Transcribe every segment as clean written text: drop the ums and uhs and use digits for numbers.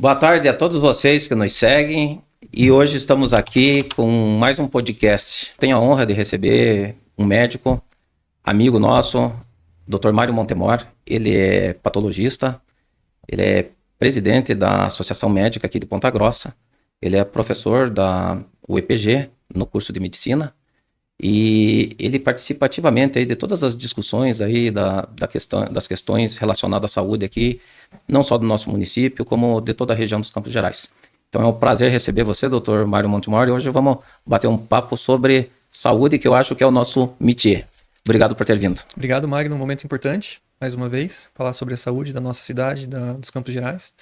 Boa tarde a todos vocês que nos seguem e hoje estamos aqui com mais um podcast. Tenho a honra de receber um médico, amigo nosso, Dr. Mário Montemor. Ele é patologista, ele é presidente da Associação Médica aqui de Ponta Grossa, ele é professor da UEPG no curso de Medicina e ele participa ativamente aí de todas as discussões aí das questões relacionadas à saúde aqui, não só do nosso município, como de toda a região dos Campos Gerais. Então é um prazer receber você, Dr. Mário Montemor, e hoje vamos bater um papo sobre saúde, que eu acho que é o nosso métier. Obrigado por ter vindo. Obrigado, Magno. Um momento importante, mais uma vez, falar sobre a saúde da nossa cidade, dos Campos Gerais.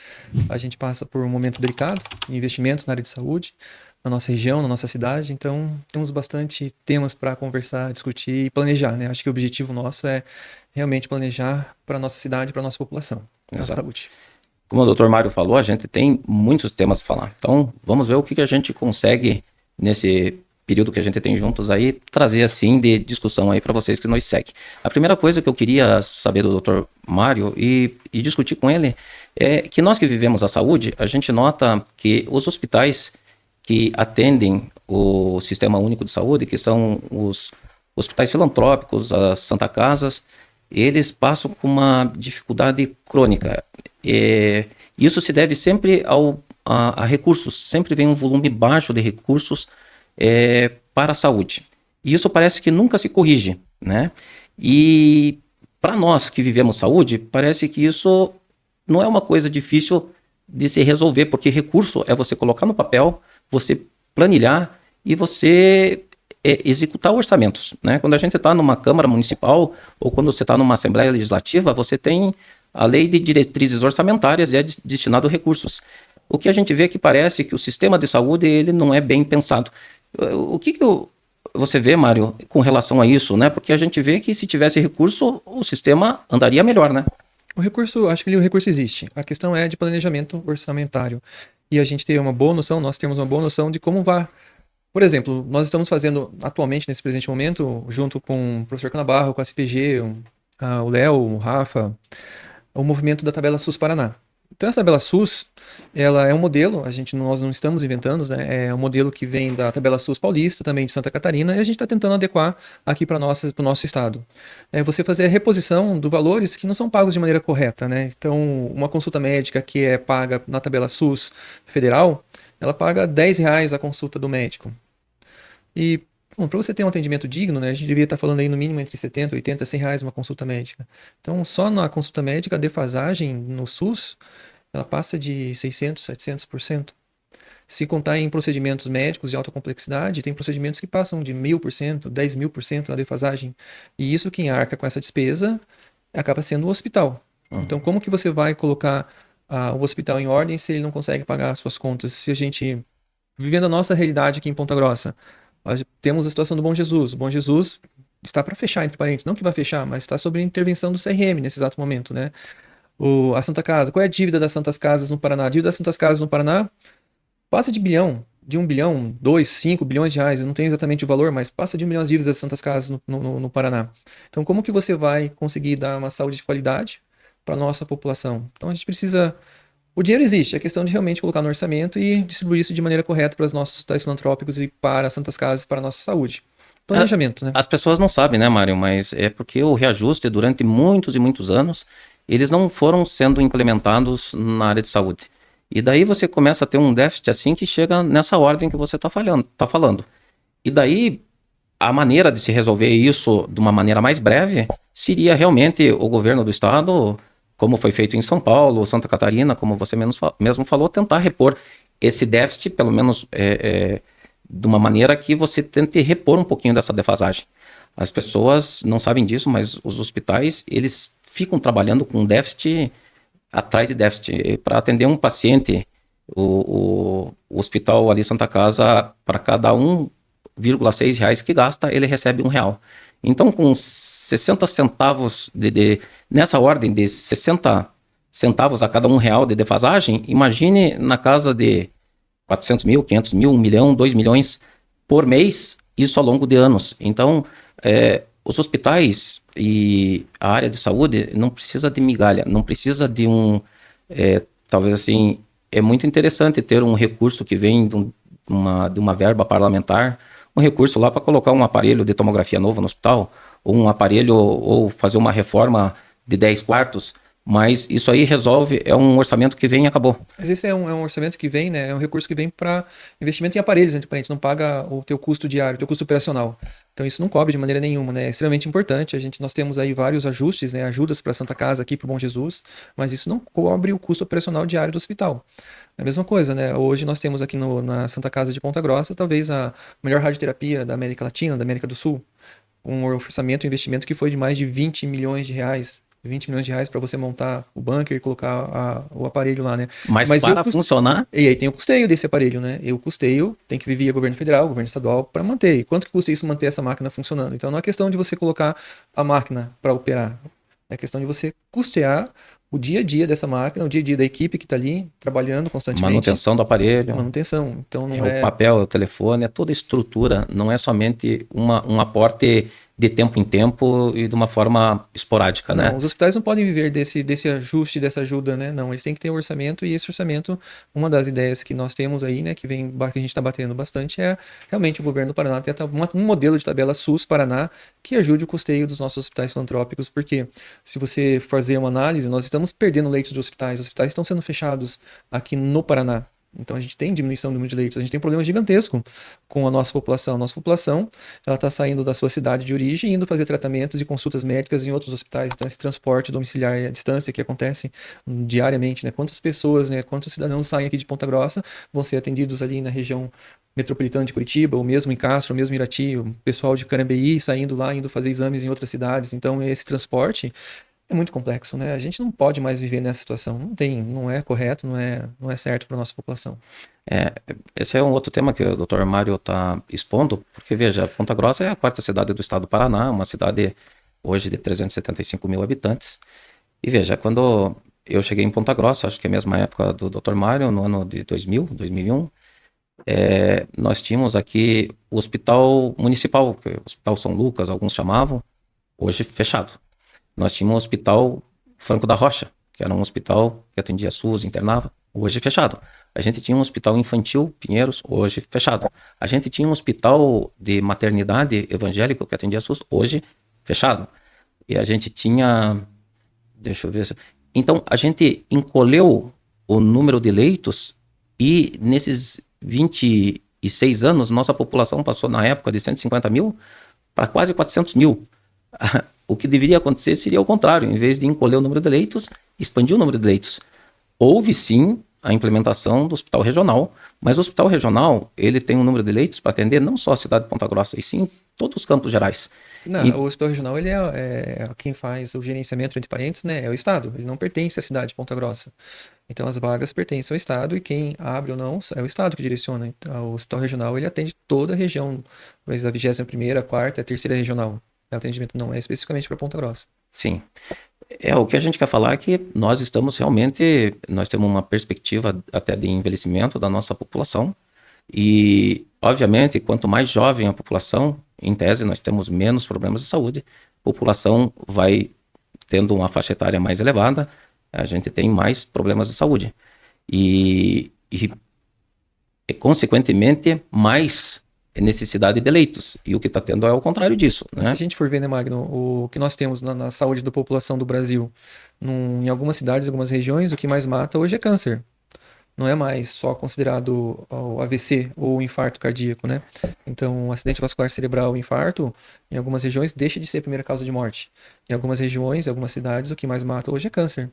A gente passa por um momento delicado, investimentos na área de saúde, na nossa região, na nossa cidade, então temos bastante temas para conversar, discutir e planejar, né? Acho que o objetivo nosso é realmente planejar para a nossa cidade e para a nossa população, a saúde. Como o Dr. Mário falou, a gente tem muitos temas para falar, então vamos ver o que a gente consegue nesse período que a gente tem juntos aí, trazer assim de discussão aí para vocês que nos seguem. A primeira coisa que eu queria saber do Dr. Mário e discutir com ele é que nós que vivemos a saúde, a gente nota que os hospitais que atendem o Sistema Único de Saúde, que são os hospitais filantrópicos, as Santa Casas, eles passam por uma dificuldade crônica. Isso se deve sempre a recursos, sempre vem um volume baixo de recursos para a saúde. E isso parece que nunca se corrige, né? E para nós que vivemos saúde, parece que isso não é uma coisa difícil de se resolver, porque recurso é você colocar no papel, você planilhar e você executar orçamentos, né? Quando a gente está numa Câmara Municipal ou quando você está numa Assembleia Legislativa, você tem a lei de diretrizes orçamentárias e é destinado a recursos. O que a gente vê é que parece que o sistema de saúde ele não é bem pensado. O que você vê, Mário, com relação a isso, né? Porque a gente vê que se tivesse recurso, o sistema andaria melhor, né? O recurso, acho que o recurso existe. A questão é de planejamento orçamentário. E a gente tem uma boa noção, nós temos uma boa noção de como vai. Por exemplo, nós estamos fazendo atualmente, nesse presente momento, junto com o professor Canabarro, com a CPG, o Léo, o Rafa, o movimento da tabela SUS Paraná. Então essa tabela SUS, ela é um modelo, nós não estamos inventando, né? É um modelo que vem da tabela SUS paulista, também de Santa Catarina, e a gente está tentando adequar aqui para o nosso estado. É você fazer a reposição de valores que não são pagos de maneira correta, né? Então, uma consulta médica que é paga na tabela SUS federal, ela paga R$10 a consulta do médico. E para você ter um atendimento digno, né, a gente devia estar falando aí no mínimo entre 70, 80, R$100 uma consulta médica. Então, só na consulta médica, a defasagem no SUS, ela passa de 600%, 700%. Se contar em procedimentos médicos de alta complexidade, tem procedimentos que passam de 1000%, 10.000% na defasagem. E isso quem arca com essa despesa acaba sendo o hospital. Então, como que você vai colocar o hospital em ordem se ele não consegue pagar as suas contas? Se a gente, vivendo a nossa realidade aqui em Ponta Grossa, nós temos a situação do Bom Jesus. O Bom Jesus está para fechar, entre parênteses. Não que vai fechar, mas está sob intervenção do CRM nesse exato momento, né? A Santa Casa. Qual é a dívida das Santas Casas no Paraná? A dívida das Santas Casas no Paraná passa de 1 bilhão, 2, 5 bilhões de reais. Eu não tenho exatamente o valor, mas passa de 1 bilhão de dívidas das Santas Casas no Paraná. Então, como que você vai conseguir dar uma saúde de qualidade para a nossa população? Então, a gente precisa... O dinheiro existe, é questão de realmente colocar no orçamento e distribuir isso de maneira correta para os nossos hospitais filantrópicos e para as Santas Casas, para a nossa saúde. Planejamento, né? As pessoas não sabem, né, Mário, mas é porque o reajuste durante muitos e muitos anos, eles não foram sendo implementados na área de saúde. E daí você começa a ter um déficit assim que chega nessa ordem que você está falando. E daí a maneira de se resolver isso de uma maneira mais breve seria realmente o governo do estado, como foi feito em São Paulo, Santa Catarina, como você mesmo falou, tentar repor esse déficit, pelo menos de uma maneira que você tente repor um pouquinho dessa defasagem. As pessoas não sabem disso, mas os hospitais, eles ficam trabalhando com déficit atrás de déficit. Para atender um paciente, o hospital ali Santa Casa, para cada R$1,6 que gasta, ele recebe R$1. Então, com 60 centavos, nessa ordem de 60 centavos a cada R$1 de defasagem, imagine na casa de 400 mil, 500 mil, 1 milhão, 2 milhões por mês, isso ao longo de anos. Então, os hospitais e a área de saúde não precisa de migalha, não precisa de talvez assim, é muito interessante ter um recurso que vem de uma verba parlamentar, um recurso lá para colocar um aparelho de tomografia novo no hospital, ou um aparelho, ou fazer uma reforma de 10 quartos, mas isso aí resolve, é um orçamento que vem e acabou. Mas esse é um orçamento que vem, né? É um recurso que vem para investimento em aparelhos, entre parênteses, não paga o teu custo diário, o teu custo operacional. Então isso não cobre de maneira nenhuma, né? É extremamente importante. Nós temos aí vários ajustes, né? Ajudas para a Santa Casa aqui para o Bom Jesus, mas isso não cobre o custo operacional diário do hospital. É a mesma coisa, né? Hoje nós temos aqui na Santa Casa de Ponta Grossa, talvez a melhor radioterapia da América Latina, da América do Sul. Um orçamento, um investimento que foi de mais de 20 milhões de reais. 20 milhões de reais para você montar o bunker e colocar o aparelho lá, né? Mas para funcionar... E aí tem o custeio desse aparelho, né? E o custeio tem que vir via governo federal, governo estadual para manter. E quanto que custa isso manter essa máquina funcionando? Então não é questão de você colocar a máquina para operar. É questão de você custear o dia a dia dessa máquina, o dia a dia da equipe que está ali trabalhando constantemente. Manutenção do aparelho. Manutenção. Então não o papel, o telefone, é toda a estrutura, não é somente um aporte de tempo em tempo e de uma forma esporádica, não, né? Os hospitais não podem viver desse ajuste, dessa ajuda, né? Não, eles têm que ter um orçamento, e esse orçamento, uma das ideias que nós temos aí, né, que a gente está batendo bastante, é realmente o governo do Paraná ter um modelo de tabela SUS Paraná que ajude o custeio dos nossos hospitais filantrópicos, porque se você fazer uma análise, nós estamos perdendo leitos de hospitais, os hospitais estão sendo fechados aqui no Paraná. Então a gente tem diminuição do número de leitos, a gente tem um problema gigantesco com a nossa população. A nossa população, ela está saindo da sua cidade de origem e indo fazer tratamentos e consultas médicas em outros hospitais. Então esse transporte domiciliar à distância que acontece diariamente, né? Quantas pessoas, né? Quantos cidadãos saem aqui de Ponta Grossa vão ser atendidos ali na região metropolitana de Curitiba, ou mesmo em Castro, ou mesmo em Irati, o pessoal de Carambeí saindo lá, indo fazer exames em outras cidades. Então esse transporte é muito complexo, né? A gente não pode mais viver nessa situação. Não é correto, não é certo para a nossa população. Esse é um outro tema que o Dr. Mário está expondo, porque veja, Ponta Grossa é a quarta cidade do estado do Paraná, uma cidade hoje de 375 mil habitantes. E veja, quando eu cheguei em Ponta Grossa, acho que é a mesma época do Dr. Mário, no ano de 2001, nós tínhamos aqui o Hospital Municipal, que é o Hospital São Lucas, alguns chamavam, hoje fechado. Nós tínhamos um Hospital Franco da Rocha, que era um hospital que atendia SUS, internava, hoje fechado. A gente tinha um hospital infantil, Pinheiros, hoje fechado. A gente tinha um hospital de maternidade evangélico que atendia SUS, hoje fechado. E a gente tinha... Deixa eu ver... Então, a gente encolheu o número de leitos e nesses 26 anos, nossa população passou na época de 150 mil para quase 400 mil. O que deveria acontecer seria o contrário, em vez de encolher o número de leitos, expandir o número de leitos. Houve sim a implementação do hospital regional, mas o hospital regional ele tem um número de leitos para atender não só a cidade de Ponta Grossa, e sim todos os campos gerais. Não, o hospital regional ele é quem faz o gerenciamento, entre parênteses, né, é o Estado, ele não pertence à cidade de Ponta Grossa. Então as vagas pertencem ao Estado e quem abre ou não é o Estado que direciona. Então, o hospital regional ele atende toda a região, mas a 21ª, a 4ª, a 3ª regional. O atendimento não é especificamente para Ponta Grossa. Sim. O que a gente quer falar é que nós temos uma perspectiva até de envelhecimento da nossa população e, obviamente, quanto mais jovem a população, em tese, nós temos menos problemas de saúde, a população vai tendo uma faixa etária mais elevada, a gente tem mais problemas de saúde e consequentemente, mais necessidade de leitos. E o que está tendo é o contrário disso. Né? Se a gente for ver, né, Magno, o que nós temos na saúde da população do Brasil, em algumas cidades, algumas regiões, o que mais mata hoje é câncer. Não é mais só considerado o AVC ou o infarto cardíaco, né? Então, o acidente vascular cerebral, o infarto, em algumas regiões, deixa de ser a primeira causa de morte. Em algumas regiões, em algumas cidades, o que mais mata hoje é câncer.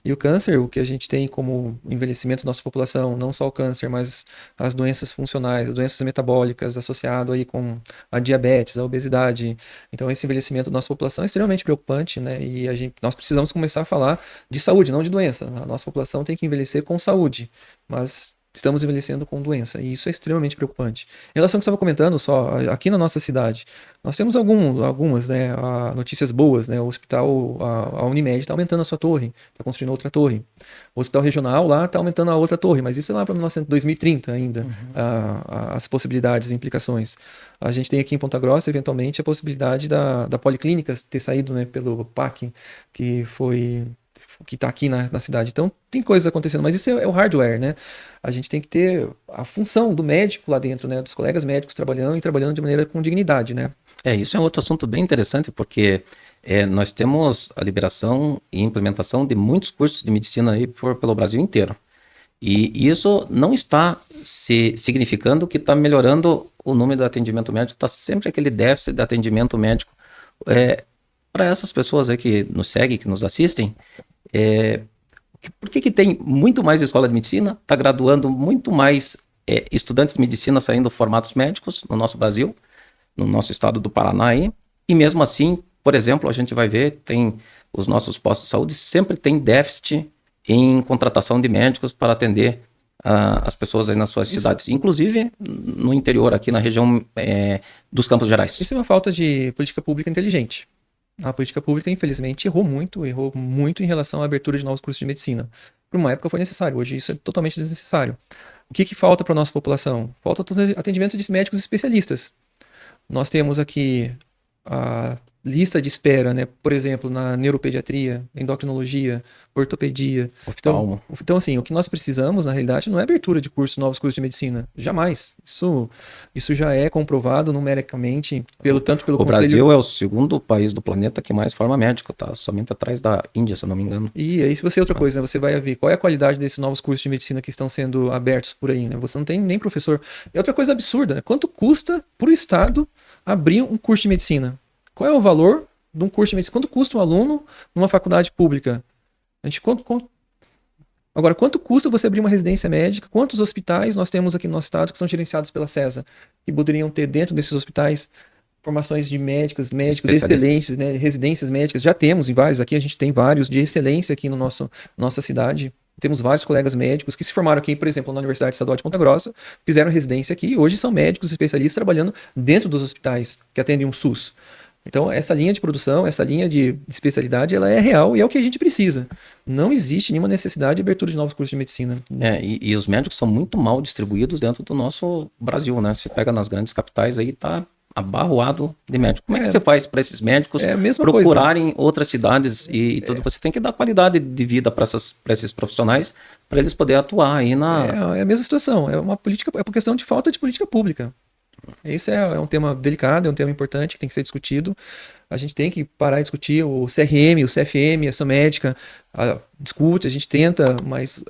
E o câncer, o que a gente tem como envelhecimento da nossa população, não só o câncer, mas as doenças funcionais, as doenças metabólicas associadas aí com a diabetes, a obesidade. Então, esse envelhecimento da nossa população é extremamente preocupante, né? E nós precisamos começar a falar de saúde, não de doença. A nossa população tem que envelhecer com saúde, mas estamos envelhecendo com doença, e isso é extremamente preocupante. Em relação ao que você estava comentando, só aqui na nossa cidade, nós temos algumas, né, notícias boas, né? O hospital, a Unimed está aumentando a sua torre, está construindo outra torre. O hospital regional lá está aumentando a outra torre, mas isso é lá para 2030 ainda, as possibilidades e implicações. A gente tem aqui em Ponta Grossa, eventualmente, a possibilidade da Policlínica ter saído, né, pelo PAC, que foi o que está aqui na cidade. Então, tem coisas acontecendo, mas isso é o hardware, né? A gente tem que ter a função do médico lá dentro, né? Dos colegas médicos trabalhando de maneira com dignidade, né? Isso é um outro assunto bem interessante, porque nós temos a liberação e implementação de muitos cursos de medicina aí pelo Brasil inteiro. E isso não está significando que está melhorando o número de atendimento médico, está sempre aquele déficit de atendimento médico. Para essas pessoas aí que nos seguem, que nos assistem, por que tem muito mais escola de medicina, está graduando muito mais estudantes de medicina saindo formados médicos no nosso Brasil, no nosso estado do Paraná aí, e mesmo assim, por exemplo, a gente vai ver, tem os nossos postos de saúde sempre tem déficit em contratação de médicos para atender as pessoas aí nas suas cidades, inclusive no interior, aqui na região dos Campos Gerais. Isso é uma falta de política pública inteligente. A política pública, infelizmente, errou muito em relação à abertura de novos cursos de medicina. Por uma época foi necessário, hoje isso é totalmente desnecessário. O que falta para a nossa população? Falta atendimento de médicos especialistas. Nós temos aqui a lista de espera, né? Por exemplo, na neuropediatria, endocrinologia, ortopedia. Oftalmo. Então, assim, o que nós precisamos, na realidade, não é abertura de novos cursos de medicina. Jamais. Isso já é comprovado numericamente, tanto pelo O Conselho... Brasil é o segundo país do planeta que mais forma médico, tá? Somente atrás da Índia, se eu não me engano. E aí, se você outra coisa, né? Você vai ver qual é a qualidade desses novos cursos de medicina que estão sendo abertos por aí, né? Você não tem nem professor. É outra coisa absurda, né? Quanto custa para o Estado abrir um curso de medicina? Qual é o valor de um curso de medicina? Quanto custa um aluno numa faculdade pública? Agora, quanto custa você abrir uma residência médica? Quantos hospitais nós temos aqui no nosso estado que são gerenciados pela CESA? Que poderiam ter dentro desses hospitais formações de médicos de excelência, né? Residências médicas. Já temos em vários aqui, a gente tem vários de excelência aqui no nossa cidade. Temos vários colegas médicos que se formaram aqui, por exemplo, na Universidade Estadual de Ponta Grossa, fizeram residência aqui e hoje são médicos especialistas trabalhando dentro dos hospitais que atendem um SUS. Então, essa linha de produção, essa linha de especialidade, ela é real e é o que a gente precisa. Não existe nenhuma necessidade de abertura de novos cursos de medicina. E os médicos são muito mal distribuídos dentro do nosso Brasil, né? Você pega nas grandes capitais aí, tá abarroado de médicos. Como é que você faz para esses médicos procurarem outras cidades e tudo? Você tem que dar qualidade de vida para esses profissionais, para eles poderem atuar aí na... É a mesma situação, é uma questão de falta de política pública. Esse é um tema delicado, é um tema importante que tem que ser discutido. A gente tem que parar de discutir o CRM, o CFM, a ação médica, discute, a gente tenta, mas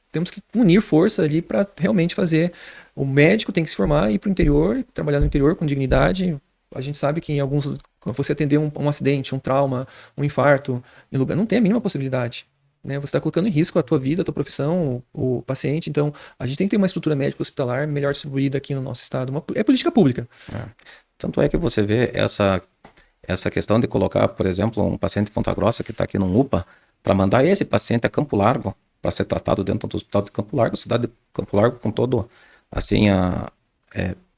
temos que unir força ali para realmente fazer. O médico tem que se formar, ir para o interior, trabalhar no interior com dignidade. A gente sabe que em alguns, você atender um acidente, um trauma, um infarto, não tem a mínima possibilidade. Né? Você está colocando em risco a tua vida, a tua profissão, o paciente. Então, a gente tem que ter uma estrutura médica hospitalar melhor distribuída aqui no nosso estado. É política pública. Tanto é que você vê essa questão de colocar, por exemplo, um paciente de Ponta Grossa que está aqui no UPA, para mandar esse paciente a Campo Largo, para ser tratado dentro do hospital de Campo Largo, cidade de Campo Largo com todo, assim,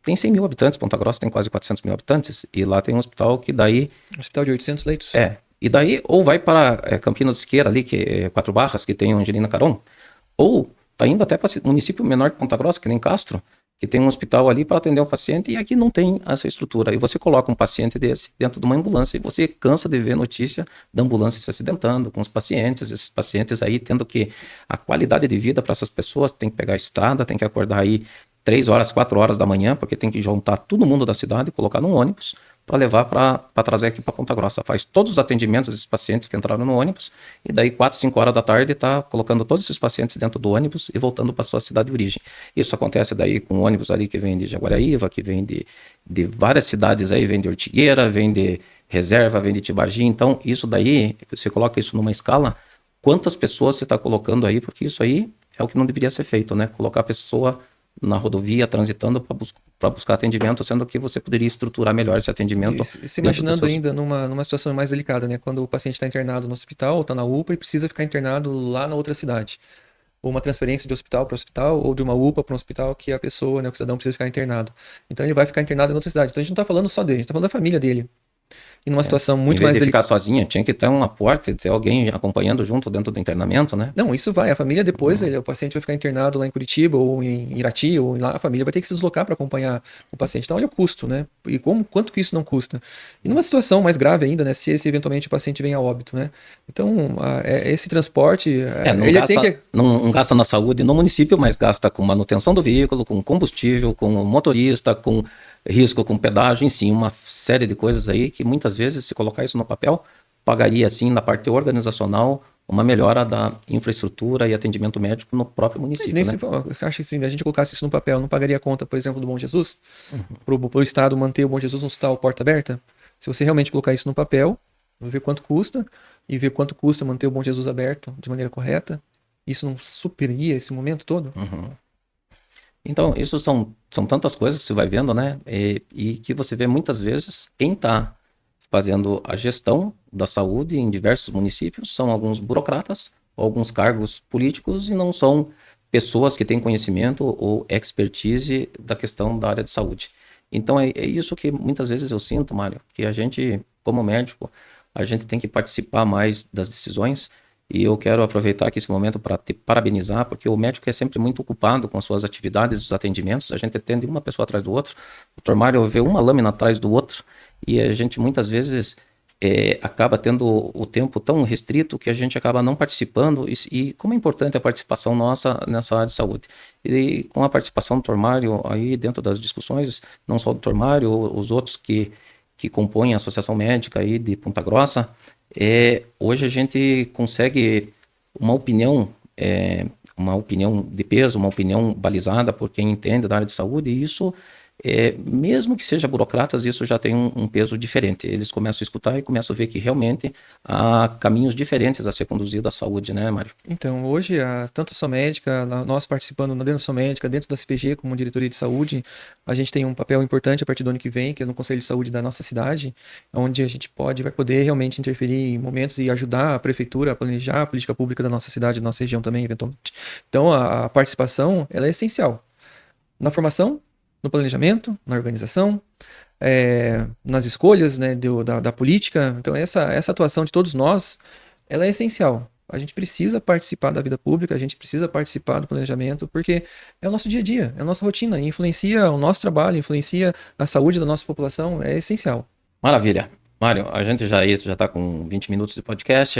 tem 100 mil habitantes, Ponta Grossa tem quase 400 mil habitantes, e lá tem um hospital que daí... Um hospital de 800 leitos. E daí, ou vai para Campina do Siqueira, ali, que é 4 Barras, que tem Angelina Caron, ou tá indo até para município menor de Ponta Grossa, que nem Castro, que tem um hospital ali para atender o paciente, e aqui não tem essa estrutura. E você coloca um paciente desse dentro de uma ambulância, e você cansa de ver notícia da ambulância se acidentando com os pacientes, esses pacientes aí tendo que... A qualidade de vida para essas pessoas tem que pegar a estrada, tem que acordar aí 3 horas, 4 horas da manhã, porque tem que juntar todo mundo da cidade, colocar num ônibus, para levar para trazer aqui para Ponta Grossa. Faz todos os atendimentos desses pacientes que entraram no ônibus, e daí 4, 5 horas da tarde está colocando todos esses pacientes dentro do ônibus e voltando para sua cidade de origem. Isso acontece daí com ônibus ali que vem de Jaguaraíva, que vem de várias cidades aí, vem de Ortigueira, vem de Reserva, vem de Tibagi. Então, isso daí, você coloca isso numa escala, quantas pessoas você está colocando aí, porque isso aí é o que não deveria ser feito, né? Colocar a pessoa na rodovia, transitando para buscar atendimento, sendo que você poderia estruturar melhor esse atendimento. E se imaginando ainda numa situação mais delicada, né? Quando o paciente está internado no hospital, está na UPA e precisa ficar internado lá na outra cidade. Ou uma transferência de hospital para hospital, ou de uma UPA para um hospital que a pessoa, né, o cidadão precisa ficar internado. Então ele vai ficar internado em outra cidade. Então a gente não está falando só dele, a gente está falando da família dele. E numa situação muito Em vez mais de ficar sozinha, tinha que ter um aporte, ter alguém acompanhando junto dentro do internamento, né? Não, isso vai. A família depois, o paciente vai ficar internado lá em Curitiba ou em Irati, ou lá, a família vai ter que se deslocar para acompanhar o paciente. Então, olha o custo, né? E quanto que isso não custa? E numa situação mais grave ainda, né? Se eventualmente o paciente vem a óbito, né? Então, esse transporte, Não ele gasta, tem que... não gasta na saúde no município, mas gasta com manutenção do veículo, com combustível, com motorista, com risco, com pedágio, enfim, uma série de coisas aí que muitas vezes, se colocar isso no papel, pagaria, assim, na parte organizacional, uma melhora da infraestrutura e atendimento médico no próprio município, Nem né? você acha que se a gente colocasse isso no papel, não pagaria a conta, por exemplo, do Bom Jesus? Para o Estado manter o Bom Jesus no hospital porta aberta? Se você realmente colocar isso no papel, ver quanto custa, e ver quanto custa manter o Bom Jesus aberto de maneira correta, isso não superaria esse momento todo? Então, isso são tantas coisas que você vai vendo, né? E que você vê muitas vezes quem está fazendo a gestão da saúde em diversos municípios são alguns burocratas, alguns cargos políticos e não são pessoas que têm conhecimento ou expertise da questão da área de saúde. Então, é isso que muitas vezes eu sinto, Mário, que a gente, como médico, a gente tem que participar mais das decisões. E eu quero aproveitar aqui esse momento para te parabenizar, porque o médico é sempre muito ocupado com as suas atividades, os atendimentos. A gente atende uma pessoa atrás do outro. O Dr. Mário vê uma lâmina atrás do outro. E a gente muitas vezes acaba tendo o tempo tão restrito que a gente acaba não participando. E como é importante a participação nossa nessa área de saúde. E com a participação do Dr. Mário aí dentro das discussões, não só o Dr. Mário, os outros que compõem a Associação Médica aí de Ponta Grossa, hoje a gente consegue uma opinião de peso, uma opinião balizada por quem entende da área de saúde, e isso, mesmo que seja burocratas, isso já tem um peso diferente. Eles começam a escutar e começam a ver que realmente há caminhos diferentes a ser conduzido à saúde, né, Mário? Então, hoje, tanto a Ação Médica, nós participando dentro da Ação Médica, dentro da CPG, como diretoria de saúde, a gente tem um papel importante a partir do ano que vem, que é no Conselho de Saúde da nossa cidade, onde a gente vai poder realmente interferir em momentos e ajudar a prefeitura a planejar a política pública da nossa cidade, da nossa região também, eventualmente. Então, a participação, ela é essencial. Na formação, no planejamento, na organização, nas escolhas, né, da política. Então, essa atuação de todos nós, ela é essencial. A gente precisa participar da vida pública, a gente precisa participar do planejamento, porque é o nosso dia a dia, é a nossa rotina, influencia o nosso trabalho, influencia a saúde da nossa população, é essencial. Maravilha. Mário, a gente já está com 20 minutos de podcast.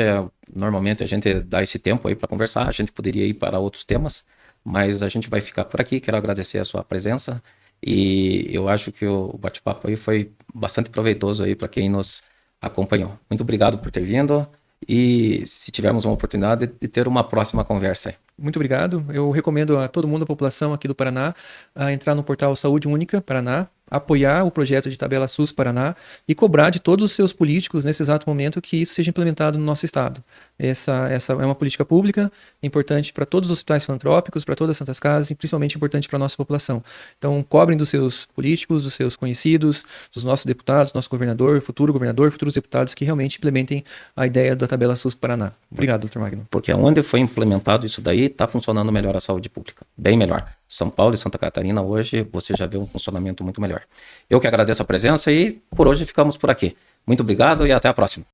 Normalmente a gente dá esse tempo aí para conversar. A gente poderia ir para outros temas, mas a gente vai ficar por aqui. Quero agradecer a sua presença e eu acho que o bate-papo aí foi bastante proveitoso aí para quem nos acompanhou. Muito obrigado por ter vindo e se tivermos uma oportunidade de ter uma próxima conversa aí. Muito obrigado. Eu recomendo a todo mundo, a população aqui do Paraná, a entrar no portal Saúde Única Paraná, apoiar o projeto de Tabela SUS Paraná e cobrar de todos os seus políticos nesse exato momento que isso seja implementado no nosso estado. Essa é uma política pública importante para todos os hospitais filantrópicos, para todas as Santas Casas e principalmente importante para a nossa população. Então, cobrem dos seus políticos, dos seus conhecidos, dos nossos deputados, nosso governador, futuros deputados que realmente implementem a ideia da Tabela SUS Paraná. Obrigado, Dr. Magno. Porque onde foi implementado isso daí, está funcionando melhor a saúde pública, bem melhor. São Paulo e Santa Catarina hoje você já vê um funcionamento muito melhor. Eu que agradeço a presença e por hoje ficamos por aqui. Muito obrigado e até a próxima.